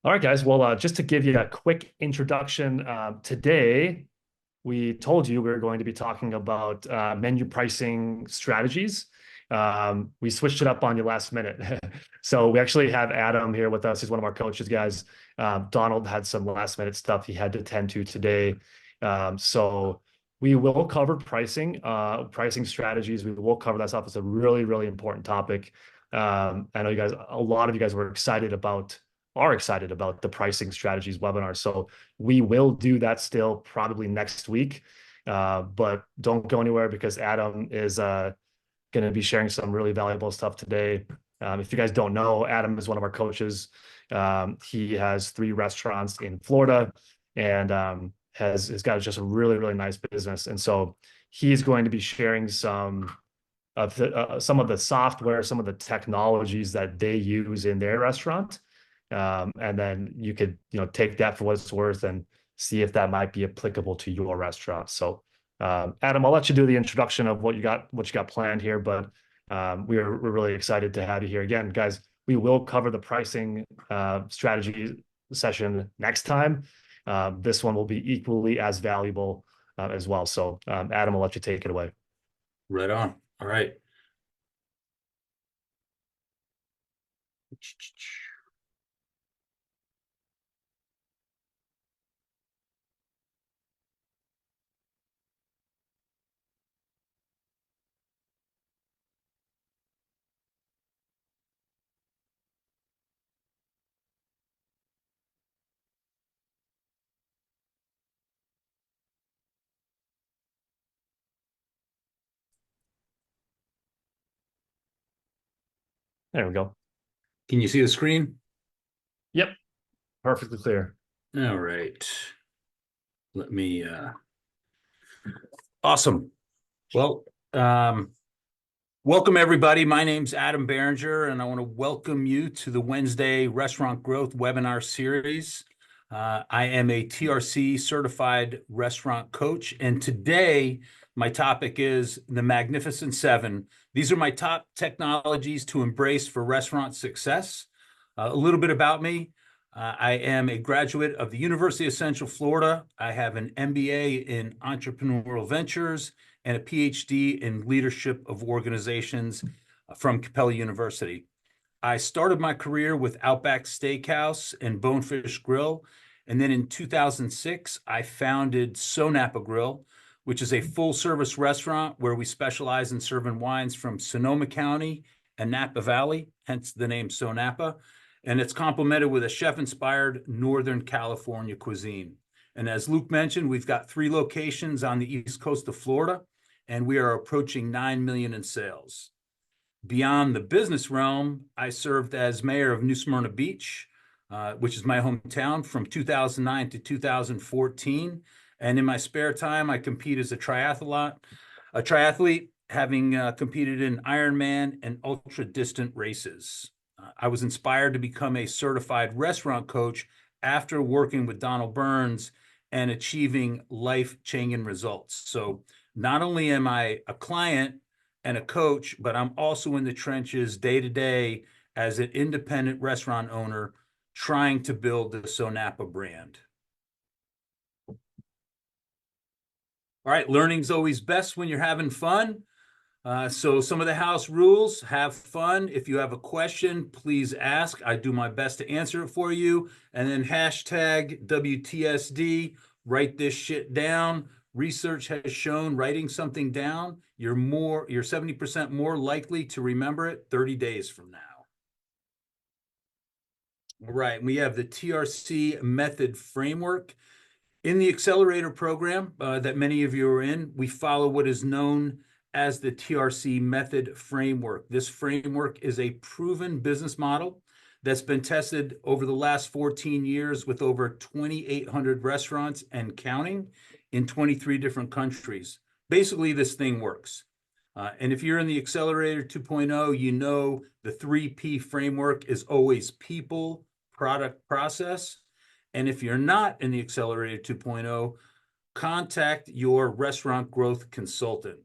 All right, guys. Well, just to give you a quick introduction, today we told you we were going to be talking about menu pricing strategies. We switched it up on you last minute. So we actually have Adam here with us. He's one of our coaches, guys. Donald had some last minute stuff he had to attend to today. So we will cover pricing strategies. We will cover that stuff. It's a really, really important topic. I know you guys, a lot of you guys are excited about the pricing strategies webinar. So we will do that still probably next week. But don't go anywhere because Adam is going to be sharing some really valuable stuff today. If you guys don't know, Adam is one of our coaches. He has 3 restaurants in Florida and has got just a really, really nice business. And so he's going to be sharing some of the software, some of the technologies that they use in their restaurant. And then you could, take that for what it's worth and see if that might be applicable to your restaurant. So, Adam, I'll let you do the introduction of what you got planned here, but we're really excited to have you here again, guys. We will cover the pricing strategy session next time. This one will be equally as valuable as well. So, Adam, I'll let you take it away. Right on. All right. There we go. Can you see the screen? Yep, perfectly clear. All right. Let me awesome. Well, welcome everybody. My name's Adam Berenger, and I want to welcome you to the Wednesday Restaurant Growth webinar series. I am a TRC certified restaurant coach, and today my topic is the Magnificent Seven. These are my top technologies to embrace for restaurant success. A little bit about me. I am a graduate of the University of Central Florida. I have an MBA in entrepreneurial ventures and a PhD in leadership of organizations from Capella University. I started my career with Outback Steakhouse and Bonefish Grill. And then in 2006, I founded Sonapa Grill, which is a full service restaurant where we specialize in serving wines from Sonoma County and Napa Valley, hence the name Sonapa. And it's complemented with a chef-inspired Northern California cuisine. And as Luke mentioned, we've got 3 locations on the east coast of Florida, and we are approaching 9 million in sales. Beyond the business realm, I served as mayor of New Smyrna Beach, which is my hometown, from 2009 to 2014. And in my spare time, I compete as a triathlete, having competed in Ironman and ultra distant races. I was inspired to become a certified restaurant coach after working with Donald Burns and achieving life-changing results. So not only am I a client and a coach, but I'm also in the trenches day to day as an independent restaurant owner trying to build the Sonapa brand. All right, learning's always best when you're having fun. So some of the house rules: have fun. If you have a question, please ask. I do my best to answer it for you. And then hashtag WTSD, write this shit down. Research has shown writing something down, you're 70% more likely to remember it 30 days from now. All right, we have the TRC method framework. In the accelerator program that many of you are in, we follow what is known as the TRC method framework. This framework is a proven business model that's been tested over the last 14 years with over 2,800 restaurants and counting in 23 different countries. Basically, this thing works. And if you're in the Accelerator 2.0, you know the 3P framework is always people, product, process. And if you're not in the Accelerator 2.0, contact your restaurant growth consultant.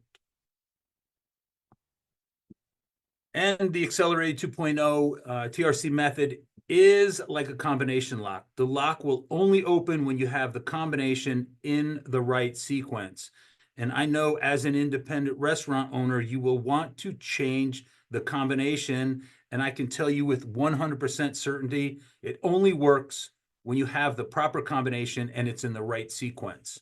And the Accelerated 2.0 TRC method is like a combination lock. The lock will only open when you have the combination in the right sequence. And I know as an independent restaurant owner, you will want to change the combination. And I can tell you with 100% certainty, it only works when you have the proper combination and it's in the right sequence.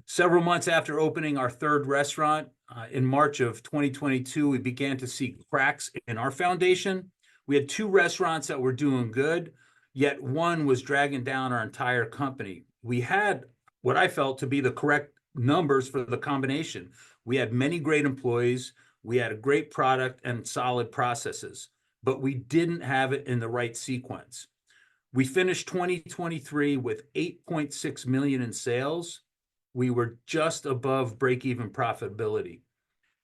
Several months after opening our third restaurant in March of 2022, we began to see cracks in our foundation. We had 2 restaurants that were doing good, yet one was dragging down our entire company. We had what I felt to be the correct numbers for the combination. We had many great employees, we had a great product and solid processes, but we didn't have it in the right sequence. We finished 2023 with 8.6 million in sales. We were just above break-even profitability.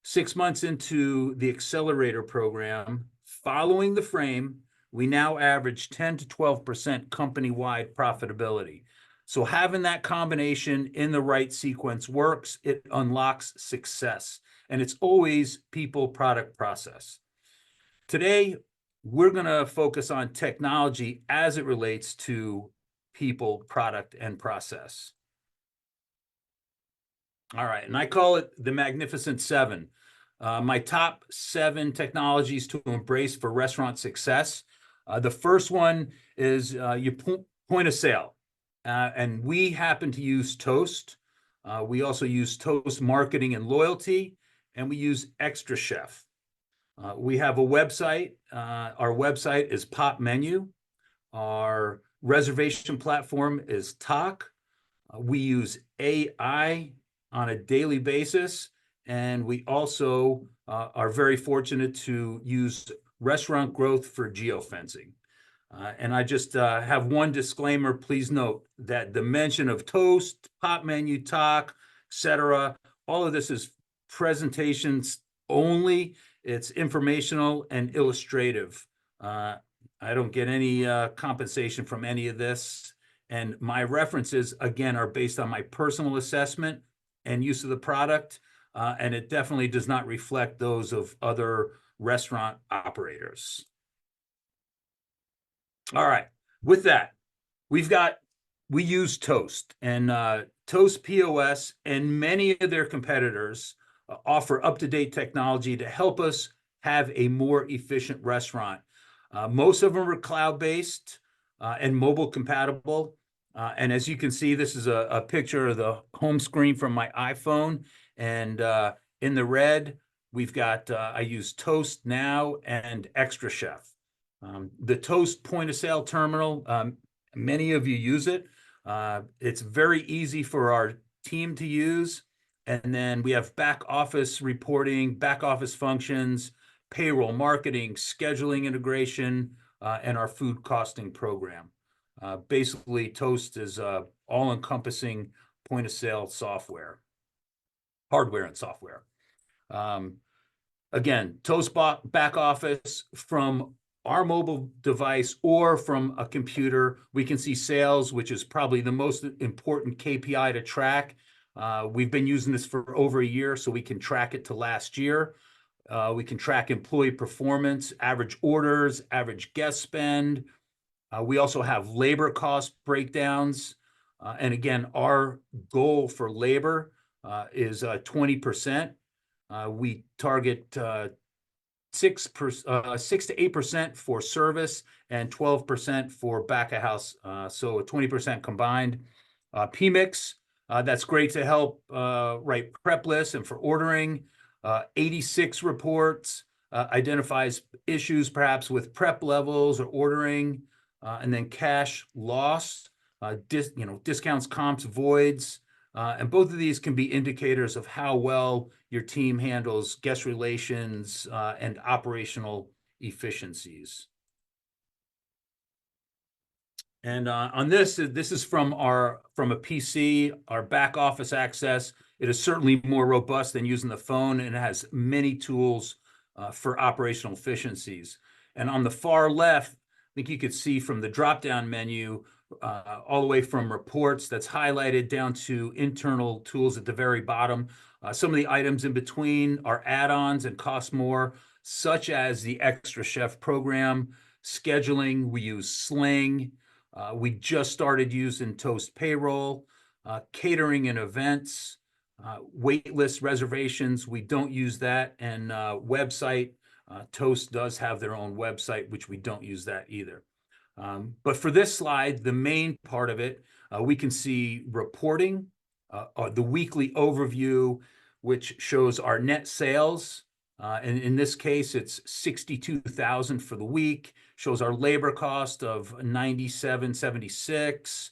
6 months into the accelerator program, following the frame, we now average 10 to 12% company-wide profitability. So having that combination in the right sequence works, it unlocks success. And it's always people, product, process. Today, we're going to focus on technology as it relates to people, product, and process. All right, and I call it the Magnificent Seven. My top 7 technologies to embrace for restaurant success. The first one is your point of sale. And we happen to use Toast. We also use Toast Marketing and Loyalty, and we use xtraCHEF. We have a website. Our website is Popmenu. Our reservation platform is Tock. We use AI on a daily basis, and we also are very fortunate to use Restaurant Growth for geofencing. And I just have one disclaimer. Please note that the mention of Toast, Popmenu, Tock, etc., all of this is presentations only. It's informational and illustrative. I don't get any compensation from any of this. And my references, again, are based on my personal assessment and use of the product. And it definitely does not reflect those of other restaurant operators. All right, with that, we use Toast, and Toast POS and many of their competitors offer up-to-date technology to help us have a more efficient restaurant. Most of them are cloud-based and mobile compatible. And as you can see, this is a picture of the home screen from my iPhone. And in the red, we've got, I use Toast Now and xtraCHEF. The Toast point of sale terminal, many of you use it. It's very easy for our team to use. And then we have back office reporting, back office functions, payroll, marketing, scheduling integration, and our food costing program. Basically, Toast is all-encompassing point of sale software, hardware and software. Again, Toast back office from our mobile device or from a computer. We can see sales, which is probably the most important KPI to track. We've been using this for over a year, so we can track it to last year. We can track employee performance, average orders, average guest spend. We also have labor cost breakdowns. And again, our goal for labor is 20%. We target 6 to 8% for service and 12% for back of house. So 20% combined. PMix, that's great to help write prep lists and for ordering. 86 reports, identifies issues perhaps with prep levels or ordering. And then cash loss, discounts, comps, voids. And both of these can be indicators of how well your team handles guest relations and operational efficiencies. And on this is from a PC, our back office access. It is certainly more robust than using the phone, and it has many tools for operational efficiencies. And on the far left, I think you could see from the drop-down menu, all the way from reports that's highlighted down to internal tools at the very bottom. Some of the items in between are add-ons and cost more, such as the xtraCHEF program, Scheduling, we use Sling. We just started using Toast Payroll. Catering and events, wait list reservations, we don't use that. And website, Toast does have their own website, which we don't use that either. But for this slide, the main part of it, we can see reporting, the weekly overview, which shows our net sales. And in this case, it's 62,000 for the week, shows our labor cost of 97.76.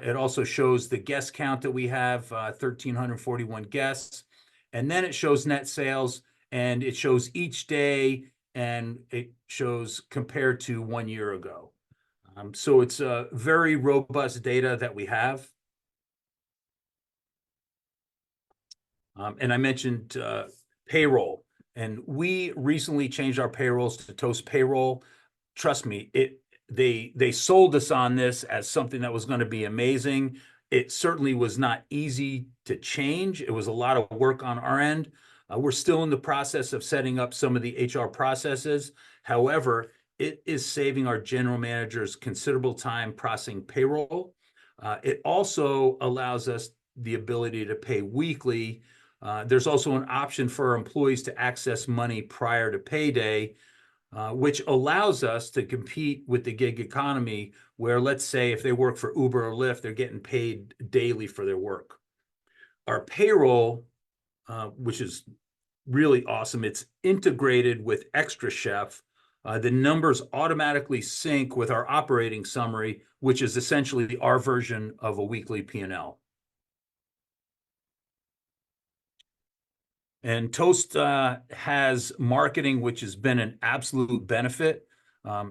It also shows the guest count that we have, 1,341 guests. And then it shows net sales, and it shows each day, and it shows compared to 1 year ago. So it's a very robust data that we have. And I mentioned payroll, and we recently changed our payrolls to Toast Payroll. Trust me, they sold us on this as something that was going to be amazing. It certainly was not easy to change. It was a lot of work on our end. We're still in the process of setting up some of the HR processes. However, it is saving our general managers considerable time processing payroll. It also allows us the ability to pay weekly. There's also an option for our employees to access money prior to payday, which allows us to compete with the gig economy, where, let's say, if they work for Uber or Lyft, they're getting paid daily for their work. Our payroll, which is really awesome, it's integrated with xtraCHEF. The numbers automatically sync with our operating summary, which is essentially our version of a weekly P&L. And Toast has marketing, which has been an absolute benefit.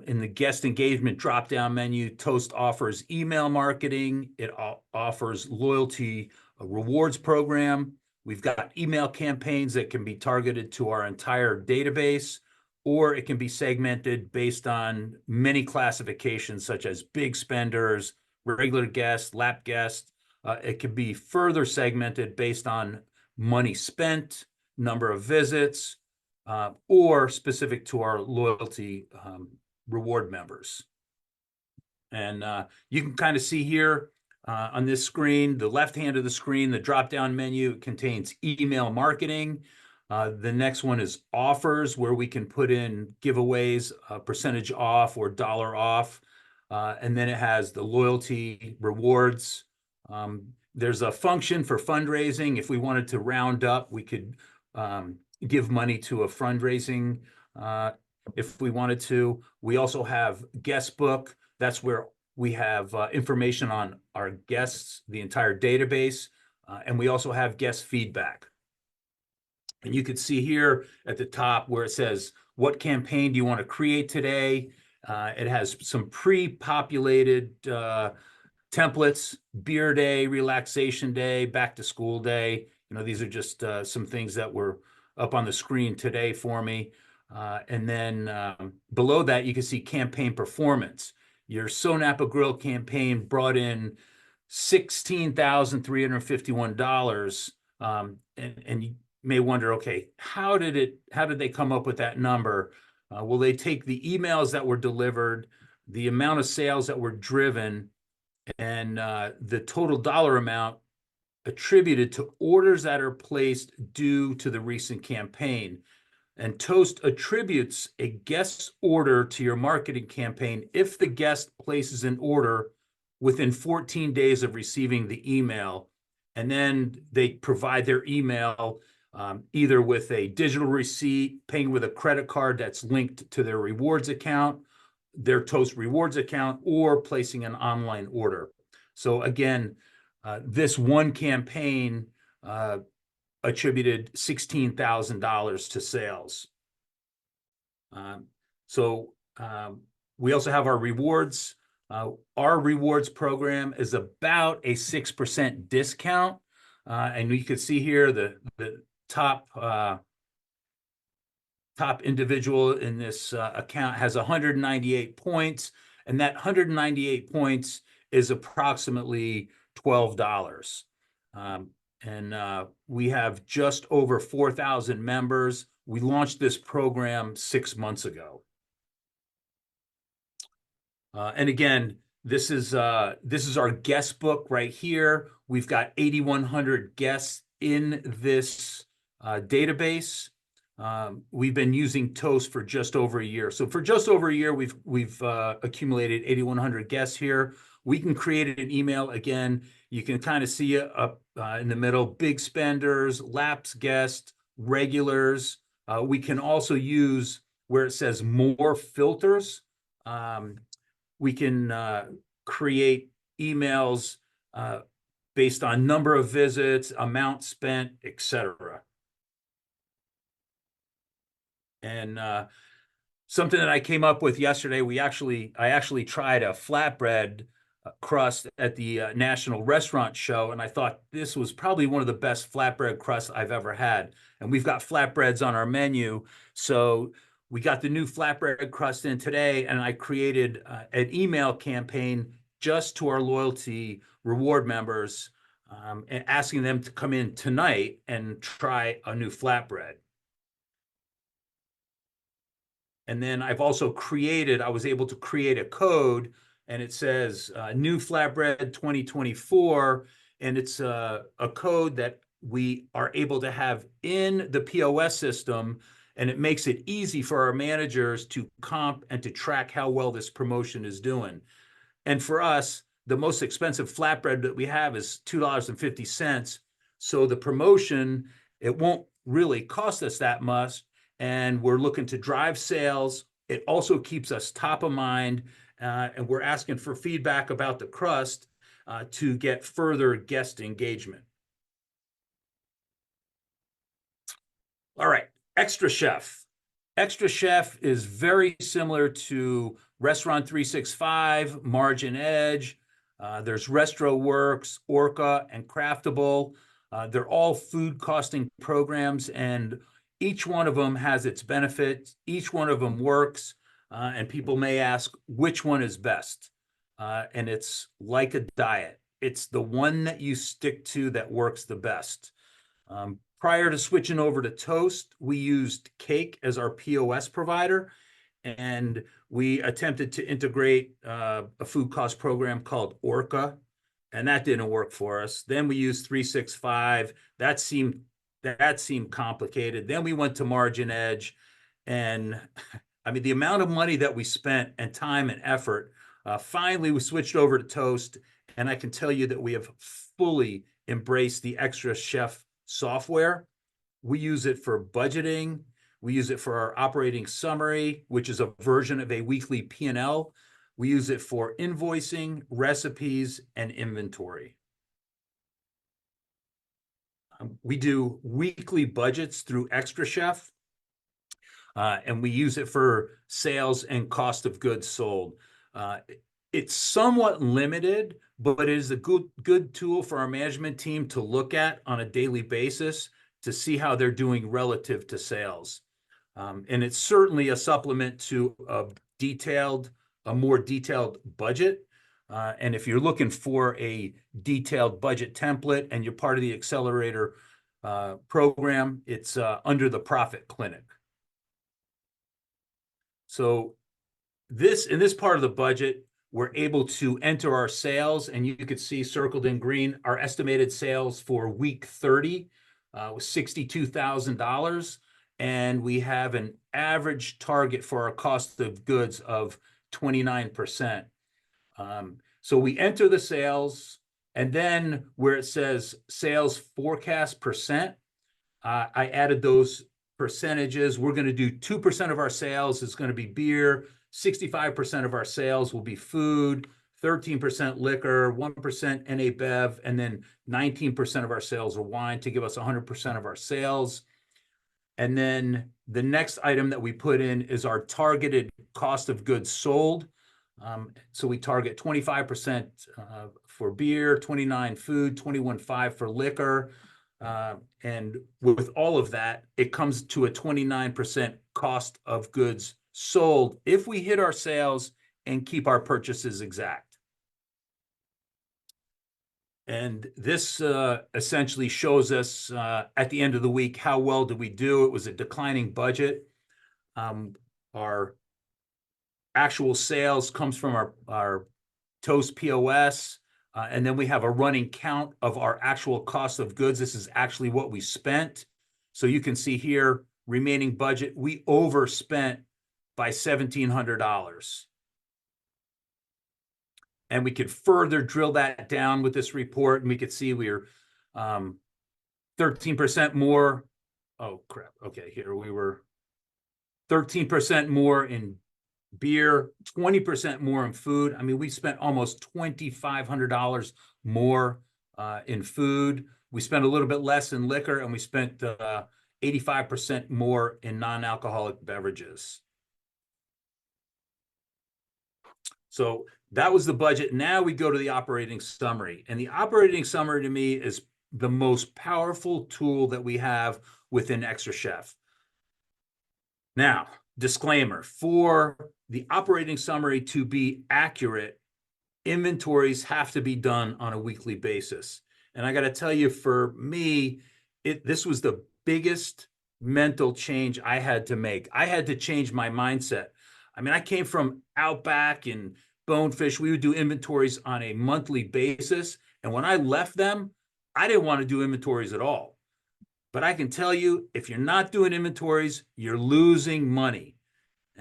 In the guest engagement drop-down menu, Toast offers email marketing. It offers loyalty rewards program. We've got email campaigns that can be targeted to our entire database, or it can be segmented based on many classifications, such as big spenders, regular guests, lap guests. It can be further segmented based on money spent, number of visits, or specific to our loyalty reward members. And you can kind of see here on this screen, the left hand of the screen, the drop-down menu contains email marketing. The next one is offers, where we can put in giveaways, percentage off or dollar off. And then it has the loyalty rewards. There's a function for fundraising. If we wanted to round up, we could give money to a fundraising if we wanted to. We also have guest book. That's where we have information on our guests, the entire database, and we also have guest feedback. And you can see here at the top where it says, what campaign do you want to create today? It has some pre-populated templates: beer day, relaxation day, back to school day. You know, these are just some things that were up on the screen today for me. And then below that, you can see campaign performance. Your So Napa Grill campaign brought in $16,351. And you may wonder, okay, how did they come up with that number? Well, they take the emails that were delivered, the amount of sales that were driven, and the total dollar amount attributed to orders that are placed due to the recent campaign. And Toast attributes a guest order to your marketing campaign if the guest places an order within 14 days of receiving the email. And then they provide their email either with a digital receipt, paying with a credit card that's linked to their rewards account, their Toast rewards account, or placing an online order. So again, this one campaign attributed $16,000 to sales. We also have our rewards. Our rewards program is about a 6% discount. And you can see here the top individual in this account has 198 points, and that 198 points is approximately $12. And we have just over 4,000 members. We launched this program 6 months ago. And again, this is our guest book right here. We've got 8,100 guests in this database. We've been using Toast for just over a year. So for just over a year, we've accumulated 8,100 guests here. We can create an email again. You can kind of see it up in the middle: big spenders, lapsed guests, regulars. We can also use where it says more filters. We can create emails based on number of visits, amount spent, etc. And something that I came up with yesterday, I actually tried a flatbread crust at the National Restaurant Show, and I thought this was probably one of the best flatbread crusts I've ever had. And we've got flatbreads on our menu, so we got the new flatbread crust in today, and I created an email campaign just to our loyalty reward members, and asking them to come in tonight and try a new flatbread. And then I was able to create a code, and it says new flatbread 2024. And it's a code that we are able to have in the POS system. And it makes it easy for our managers to comp and to track how well this promotion is doing. And for us, the most expensive flatbread that we have is $2.50. So the promotion, it won't really cost us that much, and we're looking to drive sales. It also keeps us top of mind, and we're asking for feedback about the crust to get further guest engagement. All right, Extra Chef. Extra Chef is very similar to Restaurant 365, Margin Edge. There's RestroWorks, Orca, and Craftable. They're all food costing programs, and each one of them has its benefits. Each one of them works, and people may ask which one is best. And it's like a diet. It's the one that you stick to that works the best. Prior to switching over to Toast, we used Cake as our POS provider, and we attempted to integrate a food cost program called Orca, and that didn't work for us. Then we used 365. That seemed complicated. Then we went to Margin Edge, and I mean, the amount of money that we spent and time and effort. Finally, we switched over to Toast, and I can tell you that we have fully embraced the Extra Chef software. We use it for budgeting. We use it for our operating summary, which is a version of a weekly P&L. We use it for invoicing, recipes, and inventory. We do weekly budgets through Extra Chef, and we use it for sales and cost of goods sold. It's somewhat limited, but it is a good tool for our management team to look at on a daily basis to see how they're doing relative to sales. And it's certainly a supplement to a more detailed budget. And if you're looking for a detailed budget template and you're part of the Accelerator program, it's under the Profit Clinic. So in this part of the budget, we're able to enter our sales, and you could see circled in green our estimated sales for week 30 was $62,000, and we have an average target for our cost of goods of 29%. So we enter the sales, and then where it says sales forecast percent, I added those percentages. We're going to do 2% of our sales is going to be beer, 65% of our sales will be food, 13% liquor, 1% NA Bev, and then 19% of our sales are wine to give us 100% of our sales. And then the next item that we put in is our targeted cost of goods sold. So we target 25% for beer, 29% food, 21.5% for liquor. And with all of that, it comes to a 29% cost of goods sold if we hit our sales and keep our purchases exact. And this essentially shows us at the end of the week how well did we do. It was a declining budget. Our actual sales comes from our Toast POS. And then we have a running count of our actual cost of goods. This is actually what we spent. So you can see here, remaining budget, we overspent by $1,700. And we could further drill that down with this report, and we could see we were 13% more. Oh, crap. Okay, here we were 13% more in beer, 20% more in food. I mean, we spent almost $2,500 more in food. We spent a little bit less in liquor, and we spent 85% more in non-alcoholic beverages. So that was the budget. Now we go to the operating summary. And the operating summary to me is the most powerful tool that we have within xtraCHEF. Now, disclaimer, for the operating summary to be accurate, inventories have to be done on a weekly basis. And I got to tell you, for me, this was the biggest mental change I had to make. I had to change my mindset. I mean, I came from Outback and Bonefish. We would do inventories on a monthly basis. And when I left them, I didn't want to do inventories at all. But I can tell you, if you're not doing inventories, you're losing money.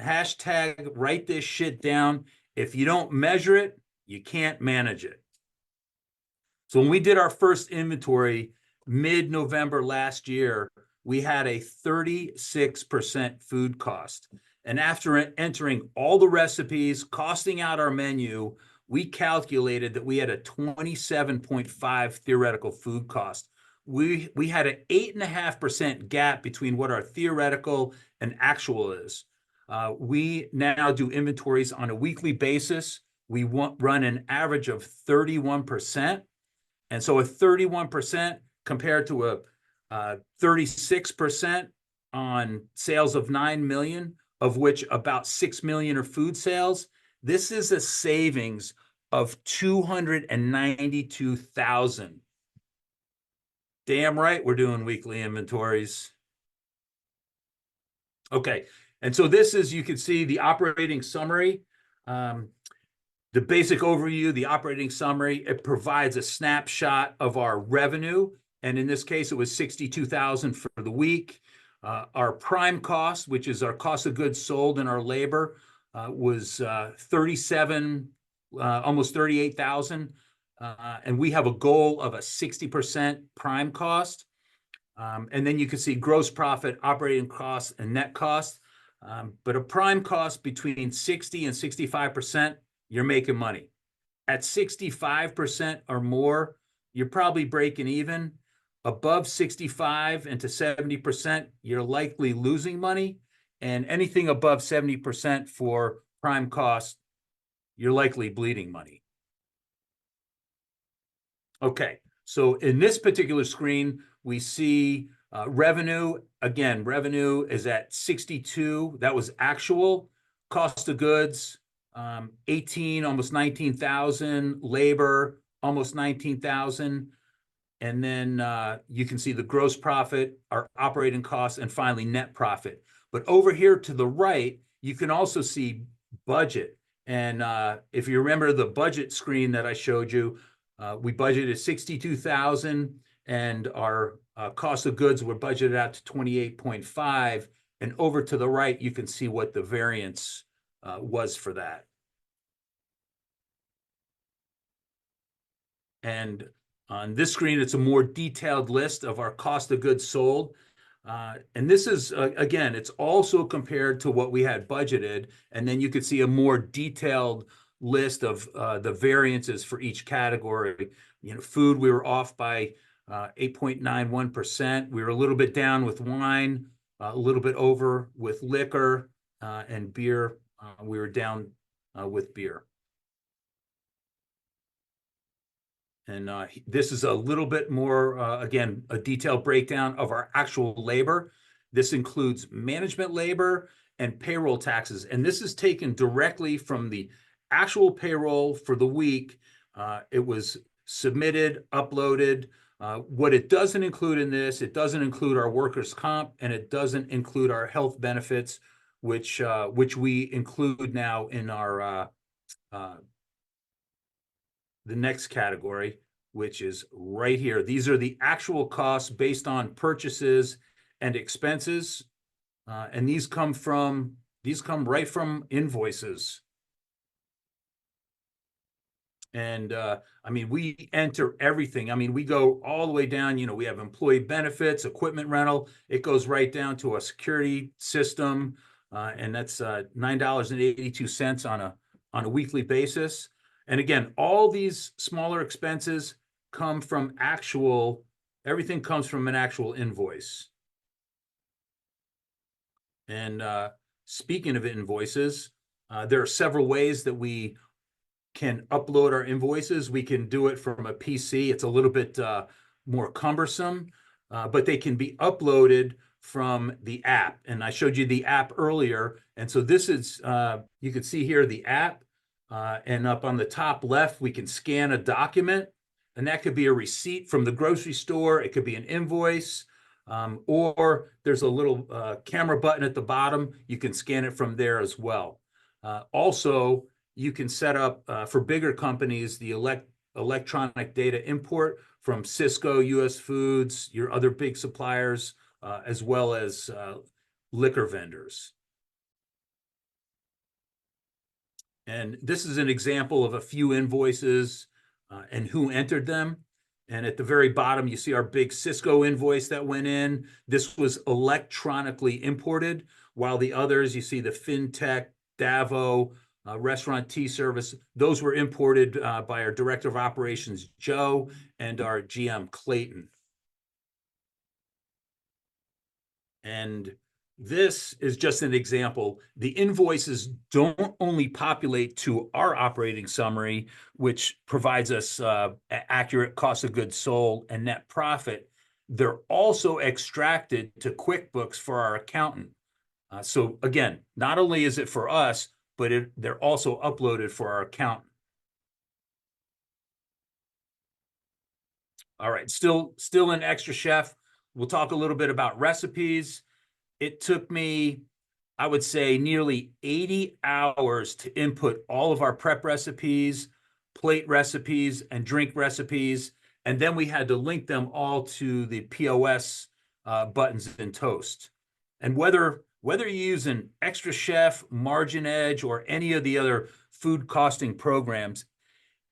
Hashtag write this shit down. If you don't measure it, you can't manage it. So when we did our first inventory mid-November last year, we had a 36% food cost. And after entering all the recipes, costing out our menu, we calculated that we had a 27.5 theoretical food cost. We had an 8.5% gap between what our theoretical and actual is. We now do inventories on a weekly basis. We run an average of 31%. And so a 31% compared to a 36% on sales of 9 million, of which about 6 million are food sales. This is a savings of 292,000. Damn right we're doing weekly inventories. Okay, and so this is, you can see the operating summary. The basic overview, the operating summary, it provides a snapshot of our revenue. And in this case, it was 62,000 for the week. Our prime cost, which is our cost of goods sold and our labor, was 37, almost 38,000. And we have a goal of a 60% prime cost. And then you can see gross profit, operating costs, and net cost. But a prime cost between 60 and 65%, you're making money. At 65% or more, you're probably breaking even. Above 65 and to 70%, you're likely losing money. And anything above 70% for prime cost, you're likely bleeding money. Okay, so in this particular screen, we see revenue. Again, revenue is at 62. That was actual. Cost of goods, 18, almost 19,000. Labor, almost 19,000. And then you can see the gross profit, our operating costs, and finally net profit. But over here to the right, you can also see budget. And if you remember the budget screen that I showed you, we budgeted 62,000, and our cost of goods were budgeted out to 28.5. And over to the right, you can see what the variance was for that. And on this screen, it's a more detailed list of our cost of goods sold. And this is, again, it's also compared to what we had budgeted. And then you could see a more detailed list of the variances for each category. You know, food, we were off by 8.91%. We were a little bit down with wine, a little bit over with liquor, and beer. We were down with beer. And this is a little bit more, again, a detailed breakdown of our actual labor. This includes management labor and payroll taxes. And this is taken directly from the actual payroll for the week. It was submitted, uploaded. What it doesn't include in this, it doesn't include our workers' comp, and it doesn't include our health benefits, which we include now in our the next category, which is right here. These are the actual costs based on purchases and expenses, and these come right from invoices. And I mean, we enter everything. I mean, we go all the way down. You know, we have employee benefits, equipment rental. It goes right down to a security system, and that's $9.82 on a weekly basis. And again, all these smaller expenses come from everything comes from an actual invoice. And speaking of invoices, there are several ways that we can upload our invoices. We can do it from a PC. It's a little bit more cumbersome, but they can be uploaded from the app. And I showed you the app earlier. And so this is, you can see here the app. And up on the top left, we can scan a document. And that could be a receipt from the grocery store. It could be an invoice. Or there's a little camera button at the bottom. You can scan it from there as well. Also, you can set up, for bigger companies, the electronic data import from Cisco, US Foods, your other big suppliers, as well as liquor vendors. And this is an example of a few invoices and who entered them. And at the very bottom, you see our big Cisco invoice that went in. This was electronically imported, while the others, you see the FinTech, Davo, Restaurant Tea Service, those were imported by our Director of Operations, Joe, and our GM, Clayton. And this is just an example. The invoices don't only populate to our operating summary, which provides us accurate cost of goods sold and net profit. They're also extracted to QuickBooks for our accountant. So again, not only is it for us, but they're also uploaded for our accountant. All right, still in xtraCHEF. We'll talk a little bit about recipes. It took me, I would say, nearly 80 hours to input all of our prep recipes, plate recipes, and drink recipes. And then we had to link them all to the POS buttons in Toast. And whether you're using xtraCHEF, Margin Edge, or any of the other food costing programs,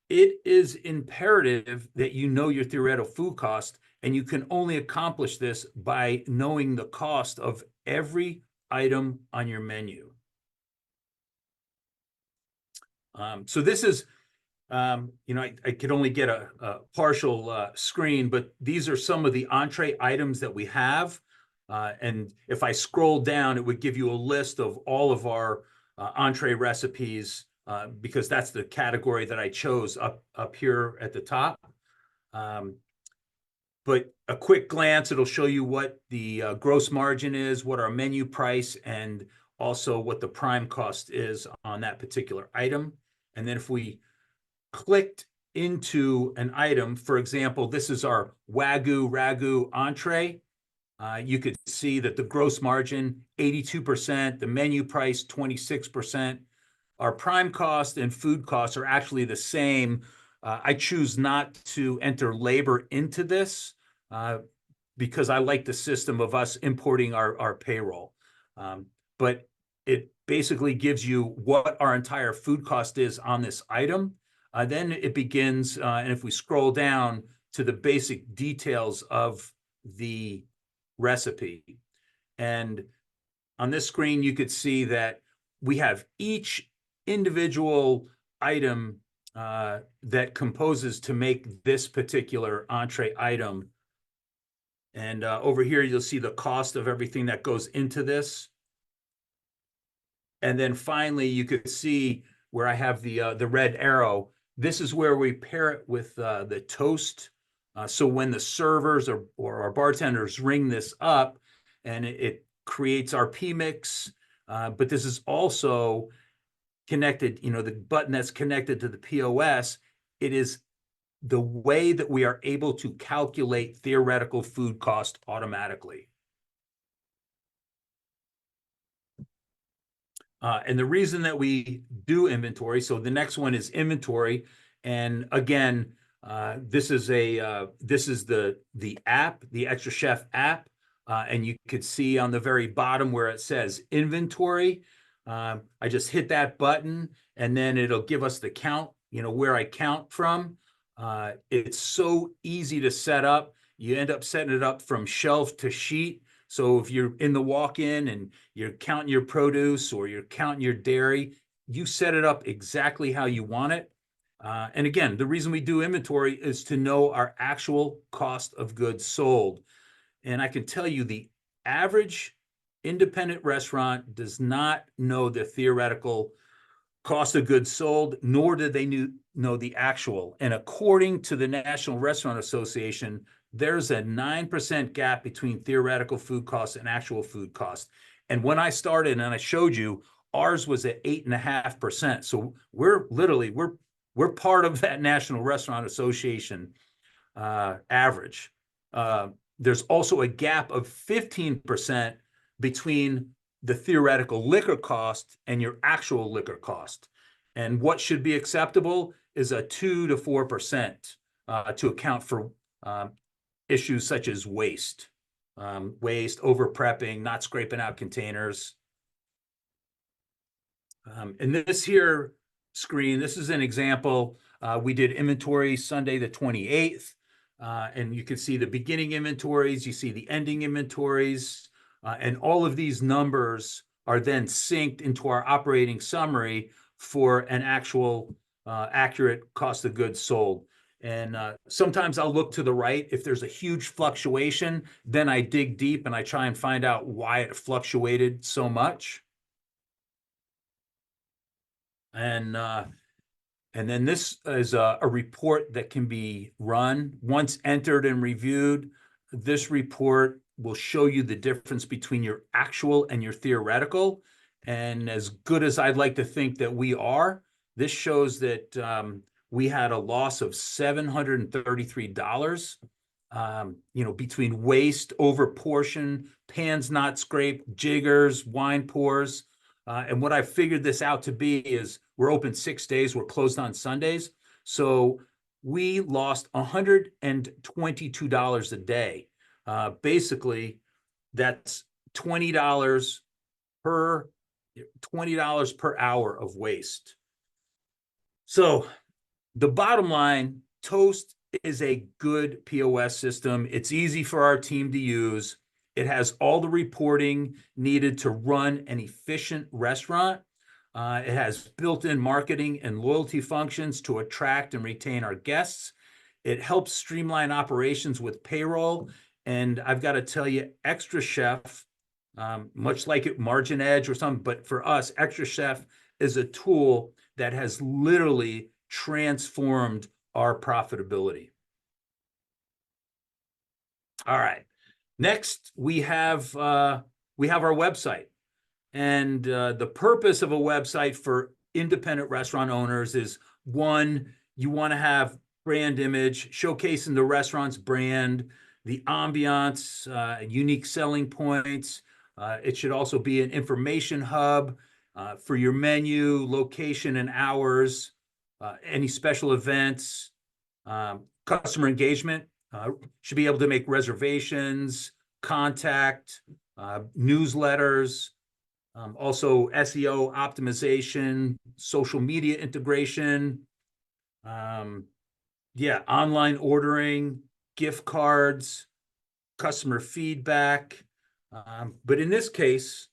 it is imperative that you know your theoretical food cost, and you can only accomplish this by knowing the cost of every item on your menu. So this is, you know, I could only get a partial screen, but these are some of the entree items that we have. And if I scroll down, it would give you a list of all of our entree recipes, because that's the category that I chose up here at the top. But a quick glance, it'll show you what the gross margin is, what our menu price, and also what the prime cost is on that particular item. And then if we clicked into an item, for example, this is our Wagyu Ragu entree. You could see that the gross margin, 82%, the menu price, 26%. Our prime cost and food costs are actually the same. I choose not to enter labor into this because I like the system of us importing our payroll. But it basically gives you what our entire food cost is on this item. Then it begins, and if we scroll down to the basic details of the recipe. And on this screen, you could see that we have each individual item that composes to make this particular entree item. And over here, you'll see the cost of everything that goes into this. And then finally, you could see where I have the red arrow. This is where we pair it with the toast. So when the servers or our bartenders ring this up, and it creates our P-mix, but this is also connected, you know, the button that's connected to the POS, it is the way that we are able to calculate theoretical food cost automatically. And the reason that we do inventory, so the next one is inventory. And again, this is the app, the xtraCHEF app. And you could see on the very bottom where it says inventory. I just hit that button and then it'll give us the count, where I count from. It's so easy to set up. You end up setting it up from shelf to sheet. So if you're in the walk-in and you're counting your produce or you're counting your dairy, you set it up exactly how you want it. And again, the reason we do inventory is to know our actual cost of goods sold. And I can tell you the average independent restaurant does not know the theoretical cost of goods sold, nor do they know the actual. And according to the National Restaurant Association, there's a 9% gap between theoretical food costs and actual food costs. And when I started and I showed you, ours was at 8.5%. So we're part of that National Restaurant Association average. There's also a gap of 15% between the theoretical liquor cost and your actual liquor cost. And what should be acceptable is a 2 to 4% to account for issues such as waste, over prepping, not scraping out containers. And this here screen, this is an example. We did inventory Sunday the 28th, and you can see the beginning inventories, you see the ending inventories, and all of these numbers are then synced into our operating summary for an actual accurate cost of goods sold. And sometimes I'll look to the right. If there's a huge fluctuation, then I dig deep and I try and find out why it fluctuated so much. And then this is a report that can be run. Once entered and reviewed, this report will show you the difference between your actual and your theoretical. And as good as I'd like to think that we are, this shows that we had a loss of $733, between waste, over portion, pans not scraped, jiggers, wine pours. And what I figured this out to be is we're open 6 days, we're closed on Sundays. So we lost $122 a day. Basically, that's $20 per hour of waste. So the bottom line, Toast is a good POS system. It's easy for our team to use. It has all the reporting needed to run an efficient restaurant. It has built-in marketing and loyalty functions to attract and retain our guests. It helps streamline operations with payroll. And I've got to tell you, xtraCHEF, much like it Margin Edge or something, but for us, xtraCHEF is a tool that has literally transformed our profitability. All right. Next, we have our website. And the purpose of a website for independent restaurant owners is, one, you want to have brand image, showcasing the restaurant's brand, the ambiance, unique selling points. It should also be an information hub for your menu, location, and hours, any special events, customer engagement. Should be able to make reservations, contact, newsletters, also SEO optimization, social media integration, online ordering, gift cards, customer feedback. But in this case,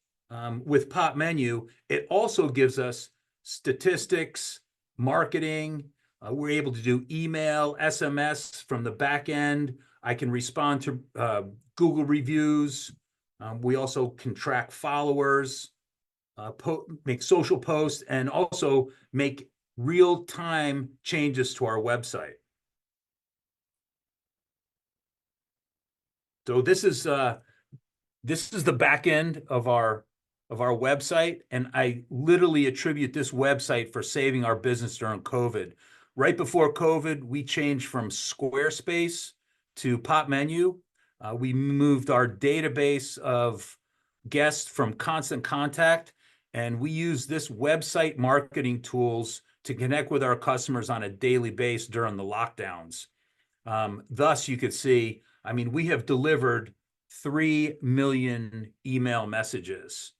with Popmenu, it also gives us statistics, marketing. We're able to do email, SMS from the back end. I can respond to Google reviews. We also can track followers, make social posts, and also make real-time changes to our website. So this is the back end of our website, and I literally attribute this website for saving our business during COVID. Right before COVID, we changed from Squarespace to Popmenu. We moved our database of guests from Constant Contact, And we use this website marketing tools to connect with our customers on a daily basis during the lockdowns. Thus, you could see, I mean, we have delivered 3 million email messages.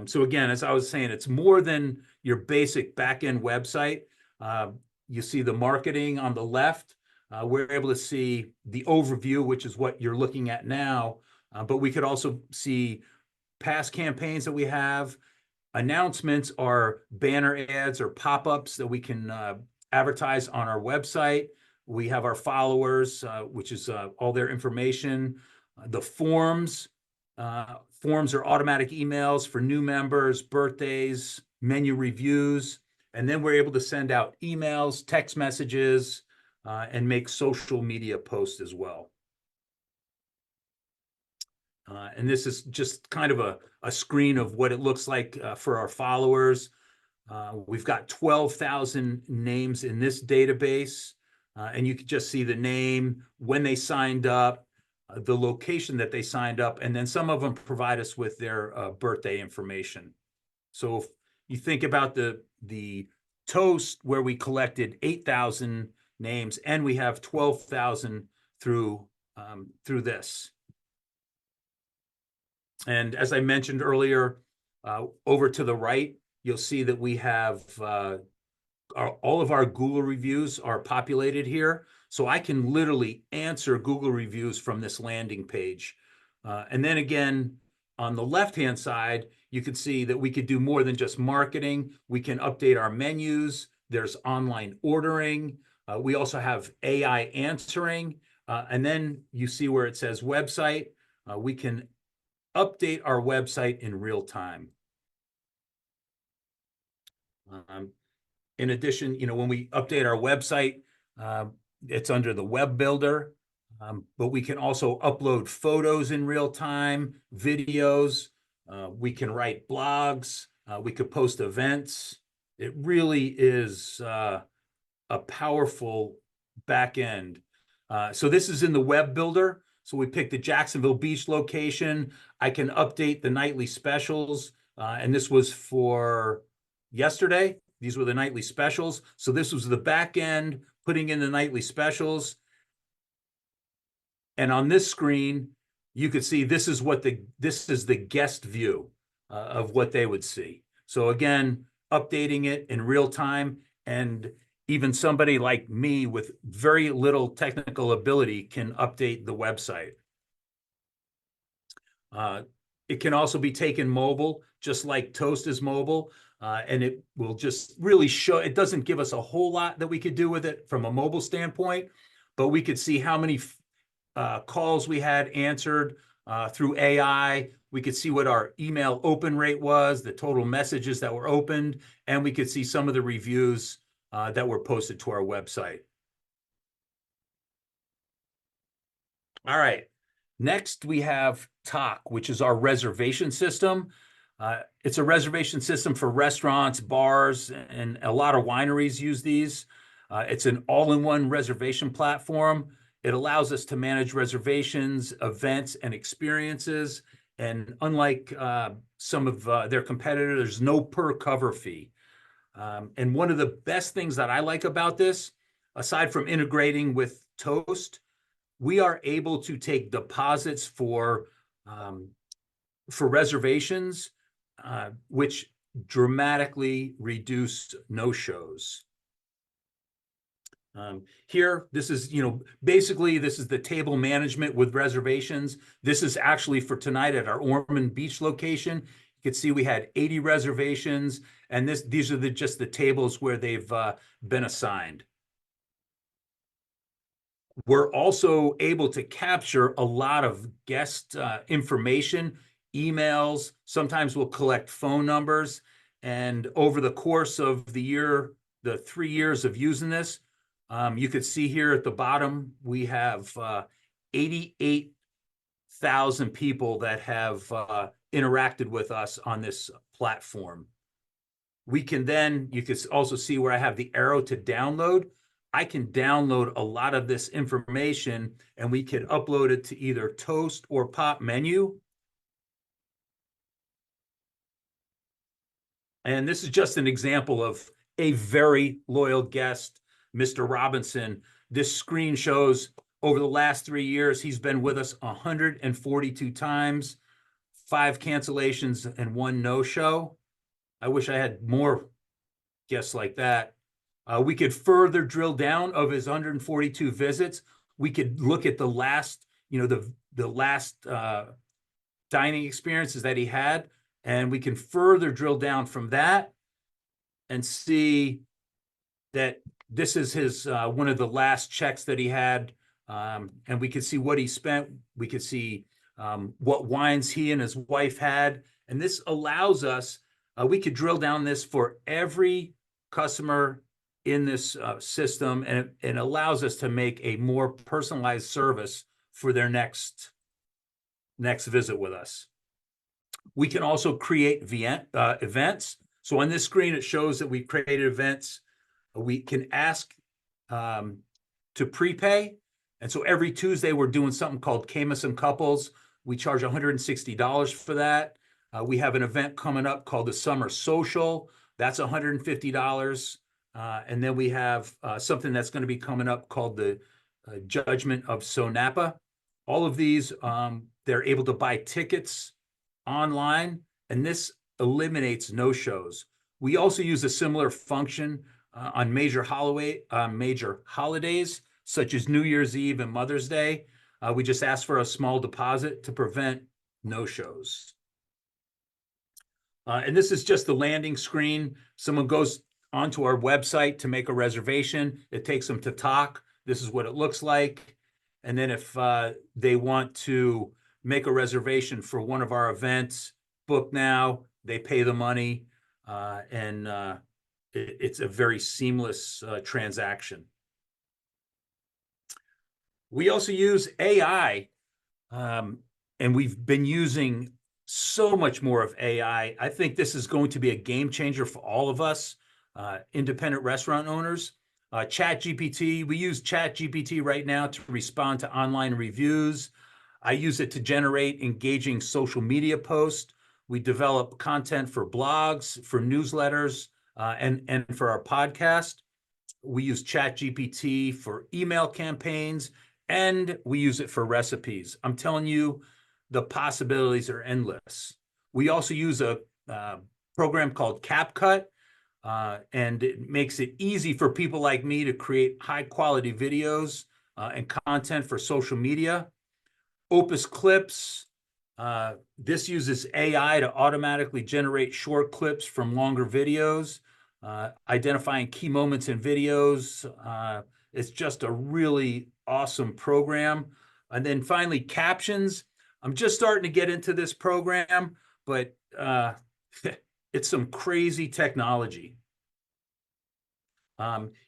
So again, as I was saying, it's more than your basic back-end website. You see the marketing on the left. We're able to see the overview, which is what you're looking at now. But we could also see past campaigns that we have. Announcements are banner ads or pop-ups that we can advertise on our website. We have our followers, which is all their information. The forms. Forms are automatic emails for new members, birthdays, menu reviews, and then we're able to send out emails, text messages, and make social media posts as well. And this is just kind of a screen of what it looks like for our followers. We've got 12,000 names in this database, and you can just see the name, when they signed up, the location that they signed up, and then some of them provide us with their birthday information. So if you think about the Toast, where we collected 8,000 names, and we have 12,000 through this. And as I mentioned earlier, over to the right, you'll see that we have all of our Google reviews are populated here. So I can literally answer Google reviews from this landing page. And then again, on the left-hand side, you can see that we could do more than just marketing. We can update our menus. There's online ordering. We also have AI answering. And then you see where it says website. We can update our website in real time. In addition, when we update our website, it's under the web builder, but we can also upload photos in real time, videos. We can write blogs. We could post events. It really is a powerful back end. So this is in the web builder. So we picked the Jacksonville Beach location. I can update the nightly specials. And this was for yesterday. These were the nightly specials. So this was the back end, putting in the nightly specials. And on this screen, you could see this is the guest view of what they would see. So again, updating it in real time, and even somebody like me with very little technical ability can update the website. It can also be taken mobile, just like Toast is mobile, and it will just really show. It doesn't give us a whole lot that we could do with it from a mobile standpoint, but we could see how many calls we had answered through AI. We could see what our email open rate was, the total messages that were opened, and we could see some of the reviews that were posted to our website. All right. Next, we have Tock, which is our reservation system. It's a reservation system for restaurants, bars, and a lot of wineries use these. It's an all-in-one reservation platform. It allows us to manage reservations, events, and experiences. And unlike some of their competitors, there's no per cover fee. And one of the best things that I like about this, aside from integrating with Toast, we are able to take deposits for reservations, which dramatically reduce no-shows. Here, this is, basically this is the table management with reservations. This is actually for tonight at our Ormond Beach location. You can see we had 80 reservations, and these are just the tables where they've been assigned. We're also able to capture a lot of guest information, emails. Sometimes we'll collect phone numbers. And over the course of the year, the 3 years of using this, you could see here at the bottom, we have 88,000 people that have interacted with us on this platform. You can also see where I have the arrow to download. I can download a lot of this information, and we can upload it to either Toast or Pop Menu. And this is just an example of a very loyal guest, Mr. Robinson. This screen shows over the last 3 years, he's been with us 142 times, 5 cancellations and 1 no-show. I wish I had more guests like that. We could further drill down of his 142 visits. We could look at the last, the last dining experiences that he had, and we can further drill down from that and see that this is his one of the last checks that he had, and we could see what he spent. We could see what wines he and his wife had, and this allows us. We could drill down this for every customer in this system, and it allows us to make a more personalized service for their next visit with us. We can also create events. So on this screen, it shows that we've created events. We can ask to prepay. And so every Tuesday, we're doing something called Camus and Couples. We charge $160 for that. We have an event coming up called the Summer Social. That's $150. And then we have something that's going to be coming up called the Judgment of Sonapa. All of these, they're able to buy tickets online, and this eliminates no-shows. We also use a similar function on major holidays, such as New Year's Eve and Mother's Day. We just ask for a small deposit to prevent no-shows. And this is just the landing screen. Someone goes onto our website to make a reservation. It takes them to Tock. This is what it looks like. And then if they want to make a reservation for one of our events, book now, they pay the money, and it's a very seamless transaction. We also use AI, and we've been using so much more of AI. I think this is going to be a game changer for all of us, independent restaurant owners. ChatGPT, we use ChatGPT right now to respond to online reviews. I use it to generate engaging social media posts. We develop content for blogs, for newsletters, and for our podcast. We use ChatGPT for email campaigns, and we use it for recipes. I'm telling you, the possibilities are endless. We also use a program called CapCut, and it makes it easy for people like me to create high-quality videos and content for social media. Opus Clips, this uses AI to automatically generate short clips from longer videos, identifying key moments in videos. It's just a really awesome program. And then finally, Captions. I'm just starting to get into this program, but it's some crazy technology.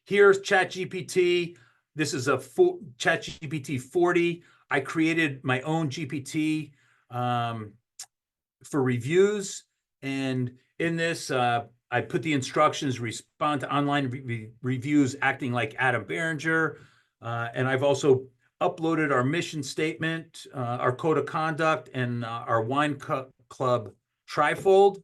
Here's ChatGPT. This is a ChatGPT 40. I created my own GPT for reviews. And in this, I put the instructions, respond to online reviews, acting like Adam Berenger. And I've also uploaded our mission statement, our code of conduct, and our wine club trifold.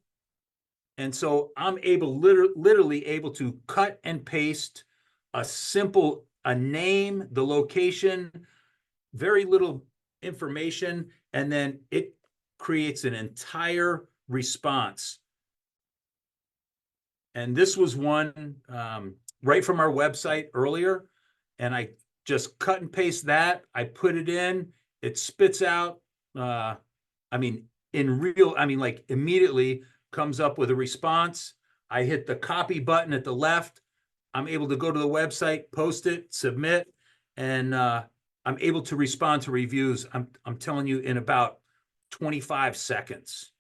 And so I'm literally able to cut and paste a name, the location, very little information, and then it creates an entire response. And this was one right from our website earlier, and I just cut and paste that. I put it in, it spits out, like immediately comes up with a response. I hit the copy button at the left. I'm able to go to the website, post it, submit, and I'm able to respond to reviews. I'm telling you, in about 25 seconds.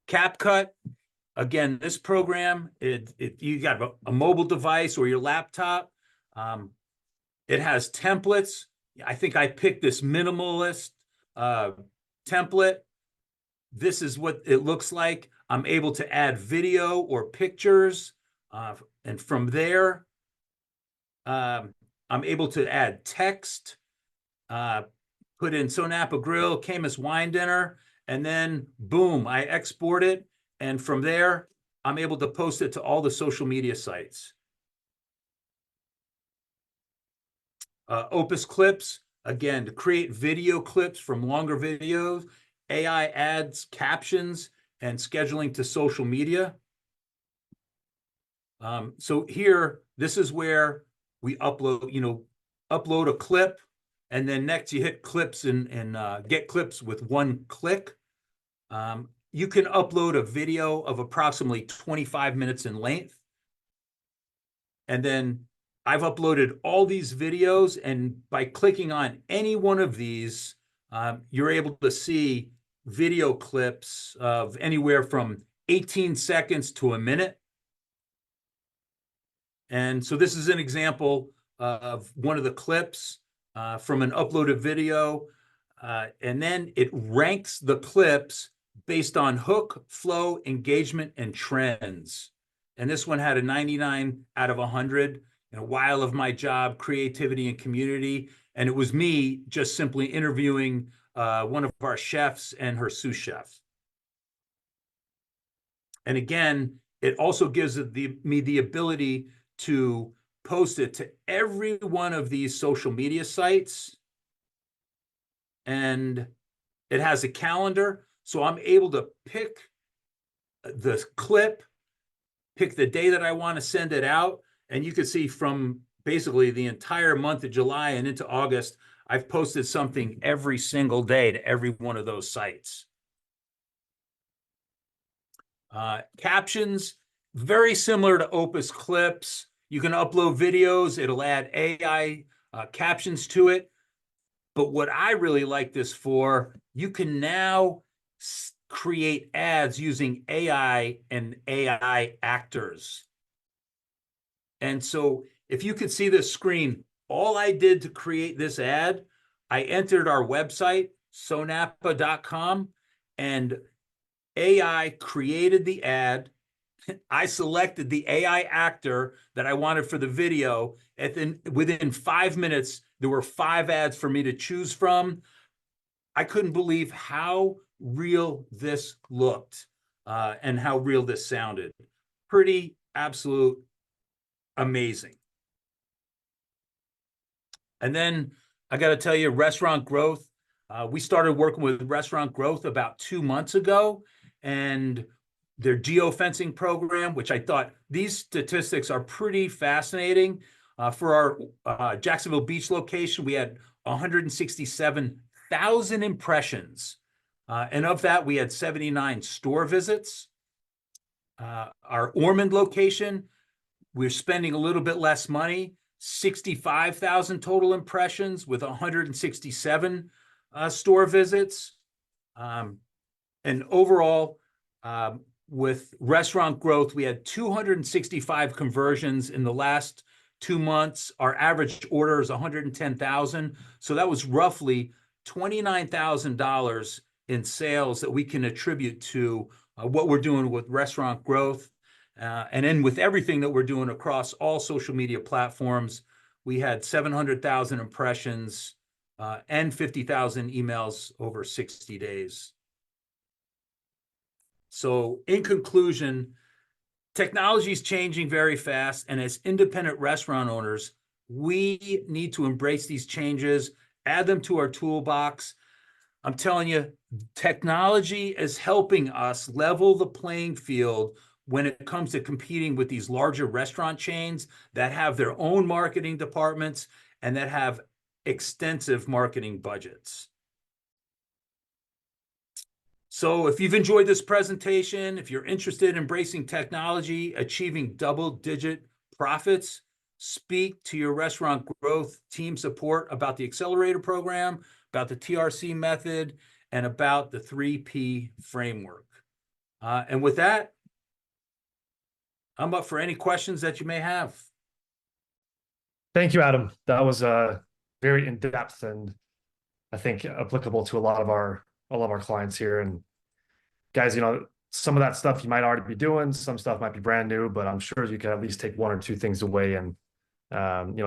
CapCut, again, this program, if you got a mobile device or your laptop, it has templates. I think I picked this minimalist template. This is what it looks like. I'm able to add video or pictures, and from there, I'm able to add text, put in Sonapa Grill, Camus Wine Dinner, and then boom, I export it. And from there, I'm able to post it to all the social media sites. Opus Clips, again, to create video clips from longer videos, AI adds captions and scheduling to social media. So here, this is where we upload, upload a clip, and then next you hit clips and get clips with one click. You can upload a video of approximately 25 minutes in length. And then I've uploaded all these videos, and by clicking on any one of these, you're able to see video clips of anywhere from 18 seconds to a minute. And so this is an example of one of the clips from an uploaded video. And then it ranks the clips based on hook, flow, engagement, and trends. And this one had a 99 out of 100. In a while of my job, creativity and community. And it was me just simply interviewing one of our chefs and her sous chef. And again, it also gives me the ability to post it to every one of these social media sites. And it has a calendar. So I'm able to pick the clip, pick the day that I want to send it out. And you can see from basically the entire month of July and into August, I've posted something every single day to every one of those sites. Captions, very similar to Opus Clips. You can upload videos. It'll add AI captions to it. But what I really like this for, you can now create ads using AI and AI actors. And so if you could see this screen, all I did to create this ad, I entered our website, sonapa.com, and AI created the ad. I selected the AI actor that I wanted for the video. And then within 5 minutes, there were 5 ads for me to choose from. I couldn't believe how real this looked and how real this sounded. Pretty absolute amazing. And then I got to tell you, Restaurant Growth. We started working with Restaurant Growth about 2 months ago, and their geofencing program, which I thought these statistics are pretty fascinating. For our Jacksonville Beach location, we had 167,000 impressions. And of that, we had 79 store visits. Our Ormond location, we're spending a little bit less money, 65,000 total impressions with 167 store visits. And overall, with Restaurant Growth, we had 265 conversions in the last 2 months. Our average order is 110,000. So that was roughly $29,000 in sales that we can attribute to what we're doing with Restaurant Growth. And then with everything that we're doing across all social media platforms, we had 700,000 impressions and 50,000 emails over 60 days. So in conclusion, technology is changing very fast. And as independent restaurant owners, we need to embrace these changes, add them to our toolbox. I'm telling you, technology is helping us level the playing field when it comes to competing with these larger restaurant chains that have their own marketing departments and that have extensive marketing budgets. So if you've enjoyed this presentation, if you're interested in embracing technology, achieving double-digit profits, speak to your Restaurant Growth team support about the Accelerator program, about the TRC method, and about the 3P framework. And with that, I'm up for any questions that you may have. Thank you, Adam. That was very in-depth and I think applicable to a lot of our clients here. And guys, some of that stuff you might already be doing, some stuff might be brand new, but I'm sure you can at least take 1 or 2 things away and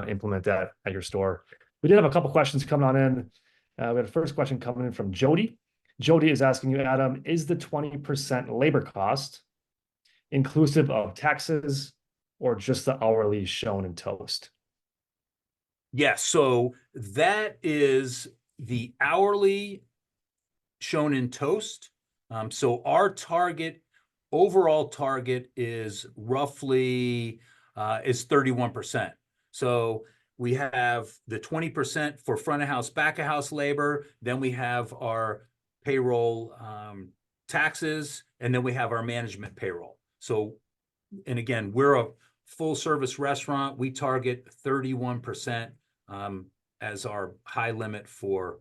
implement that at your store. We did have a couple questions coming on in. We had a first question coming in from Jody. Jody is asking you, Adam, is the 20% labor cost inclusive of taxes or just the hourly shown in Toast? Yes, so that is the hourly shown in Toast. So our overall target is roughly is 31%. So we have the 20% for front of house, back of house labor. Then we have our payroll taxes, and then we have our management payroll. So, and again, we're a full service restaurant. We target 31% as our high limit for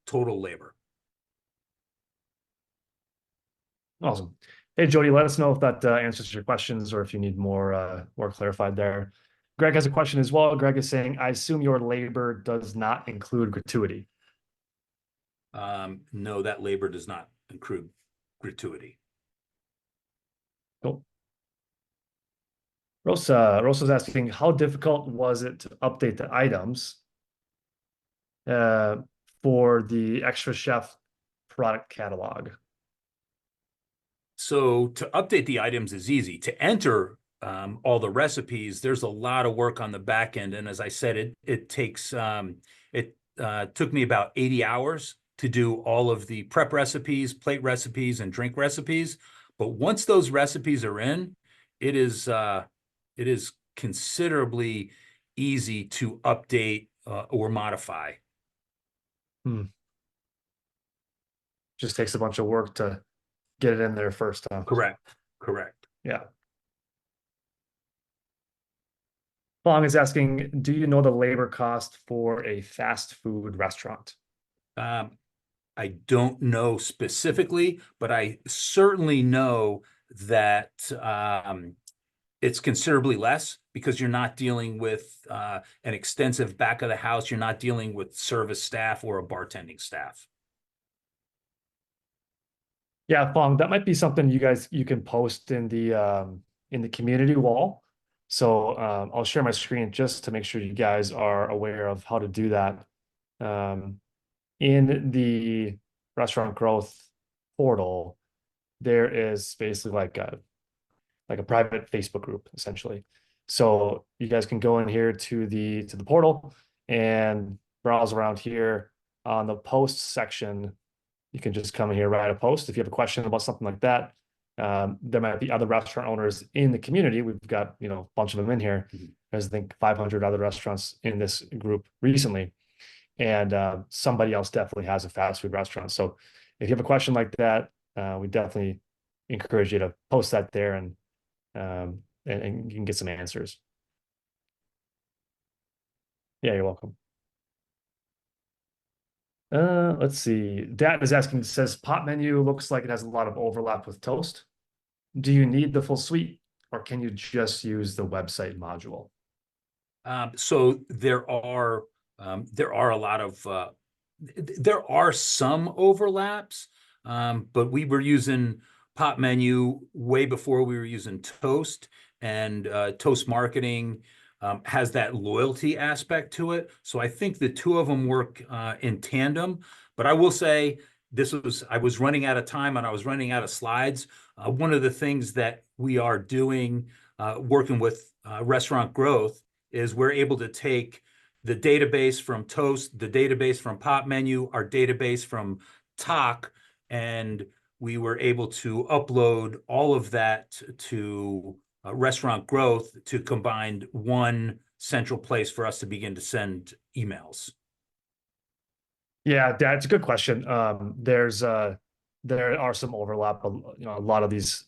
total labor. Awesome. Hey, Jody, let us know if that answers your questions or if you need more clarified there. Greg has a question as well. Greg is saying, I assume your labor does not include gratuity. No, that labor does not include gratuity. Cool. Rosa's asking, how difficult was it to update the items for the xtraCHEF product catalog? So to update the items is easy. To enter all the recipes, there's a lot of work on the back end. And as I said, it took me about 80 hours to do all of the prep recipes, plate recipes, and drink recipes. But once those recipes are in, it is considerably easy to update or modify. Just takes a bunch of work to get it in there first. Correct. Yeah. Fong is asking, do you know the labor cost for a fast food restaurant? I don't know specifically, but I certainly know that it's considerably less because you're not dealing with an extensive back of the house. You're not dealing with service staff or a bartending staff. Yeah, Fong, that might be something you can post in the community wall. So I'll share my screen just to make sure you guys are aware of how to do that. In the restaurant growth portal, there is basically like a private Facebook group, essentially. So you guys can go in here to the portal and browse around here on the posts section. You can just come in here, write a post. If you have a question about something like that, there might be other restaurant owners in the community. We've got, a bunch of them in here. There's, I think, 500 other restaurants in this group recently. And somebody else definitely has a fast food restaurant. So if you have a question like that, we definitely encourage you to post that there and you can get some answers. Yeah, you're welcome. Let's see. Dad is asking, says pot menu looks like it has a lot of overlap with Toast. Do you need the full suite or can you just use the website module? So there are a lot of there are some overlaps, but we were using pot menu way before we were using Toast, and Toast marketing has that loyalty aspect to it. So I think the two of them work in tandem. But I will say I was running out of time and I was running out of slides. One of the things that we are doing, working with restaurant growth, is we're able to take the database from Toast, the database from pot menu, our database from Tock, and we were able to upload all of that to restaurant growth to combine one central place for us to begin to send emails. Yeah, that's a good question. There are some overlap. A lot of these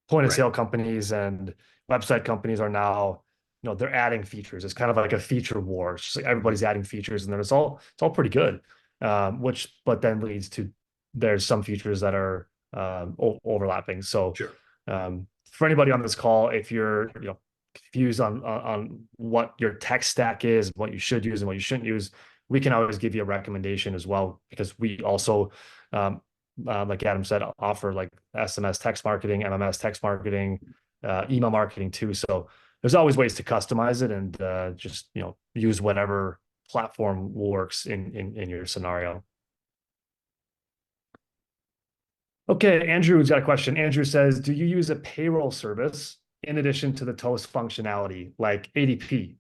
point of sale companies and website companies are now, they're adding features. It's kind of like a feature war. It's just like everybody's adding features, and then it's all pretty good. But then leads to there's some features that are overlapping. So Sure. For anybody on this call, if you're confused on what your tech stack is, what you should use and what you shouldn't use, we can always give you a recommendation as well, because we also, like Adam said, offer like SMS text marketing, MMS text marketing, email marketing too. So there's always ways to customize it and just use whatever platform works in your scenario. Okay, Andrew's got a question. Andrew says, do you use a payroll service in addition to the Toast functionality, like ADP?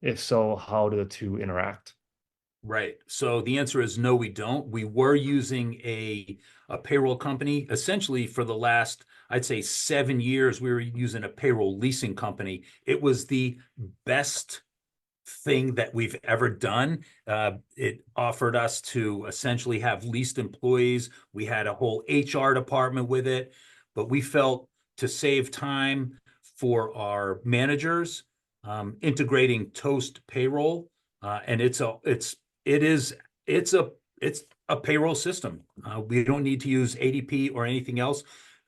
If so, how do the two interact? Right. So the answer is no, we don't. We were using a payroll company essentially for the last, I'd say 7 years. We were using a payroll leasing company. It was the best thing that we've ever done. It offered us to essentially have leased employees. We had a whole HR department with it, but we felt to save time for our managers, integrating Toast payroll, and it is it's a it's a payroll system. We don't need to use ADP or anything else.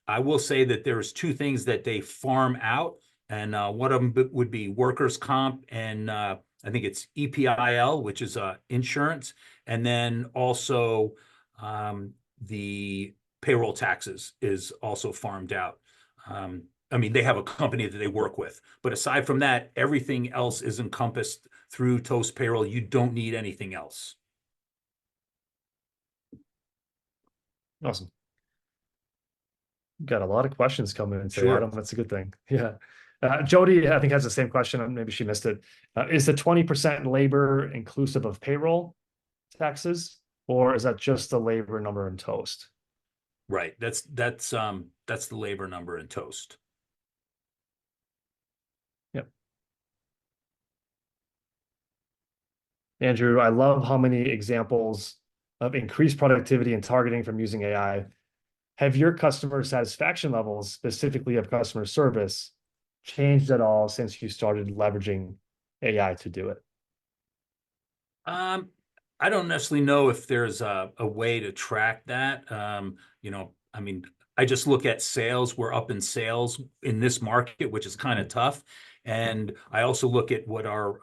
I will say that there's two things that they farm out, and one of them would be workers' comp, and I think it's EPIL, which is insurance, and then also the payroll taxes is also farmed out. I mean, they have a company that they work with, but aside from that, everything else is encompassed through Toast Payroll. You don't need anything else. Awesome. Got a lot of questions coming in today, Sure. Adam. That's a good thing. Yeah. Jody, I think, has the same question. Maybe she missed it. Is the 20% labor inclusive of payroll taxes, or is that just the labor number in Toast? Right. That's the labor number in Toast. Yep. Andrew, I love how many examples of increased productivity and targeting from using AI. Have your customer satisfaction levels, specifically of customer service, changed at all since you started leveraging AI to do it? Um, I don't necessarily know if there's a way to track that. I mean, I just look at sales. We're up in sales in this market, which is kind of tough. And I also look at what our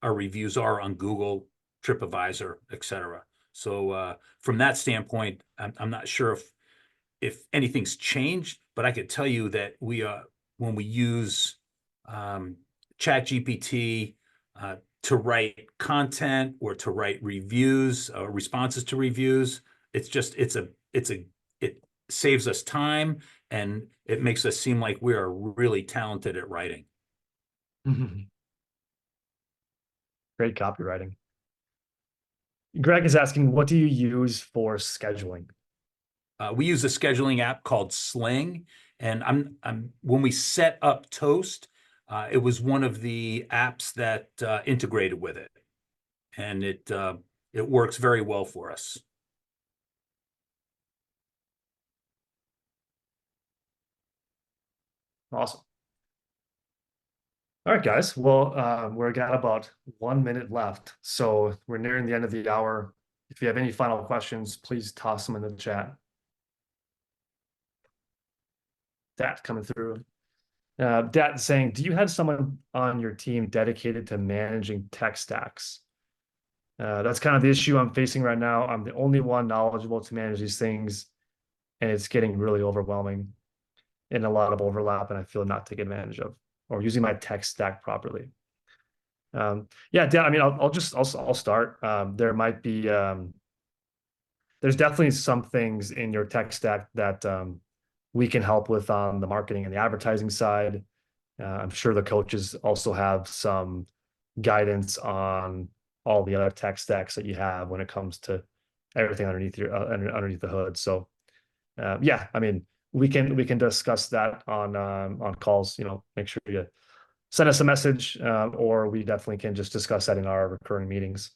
reviews are on Google, TripAdvisor, et cetera. So from that standpoint, I'm not sure if anything's changed, but I could tell you that when we use ChatGPT to write content or to write reviews or responses to reviews, it saves us time, and it makes us seem like we are really talented at writing. Great copywriting. Greg is asking, what do you use for scheduling? We use a scheduling app called Sling, and when we set up Toast, it was one of the apps that integrated with it, and it works very well for us. Awesome. All right, guys. Well, we're got about 1 minute left, so we're nearing the end of the hour. If you have any final questions, please toss them in the chat. Dat coming through. Dat saying, do you have someone on your team dedicated to managing tech stacks? That's kind of the issue I'm facing right now. I'm the only one knowledgeable to manage these things, and it's getting really overwhelming and a lot of overlap, and I feel not taken advantage of or using my tech stack properly. Yeah, Dan, I mean, I'll start. There might be there's definitely some things in your tech stack that we can help with on the marketing and the advertising side. I'm sure the coaches also have some guidance on all the other tech stacks that you have when it comes to everything underneath the hood. So yeah, I mean, we can discuss that on calls. Make sure you send us a message, or we definitely can just discuss that in our recurring meetings.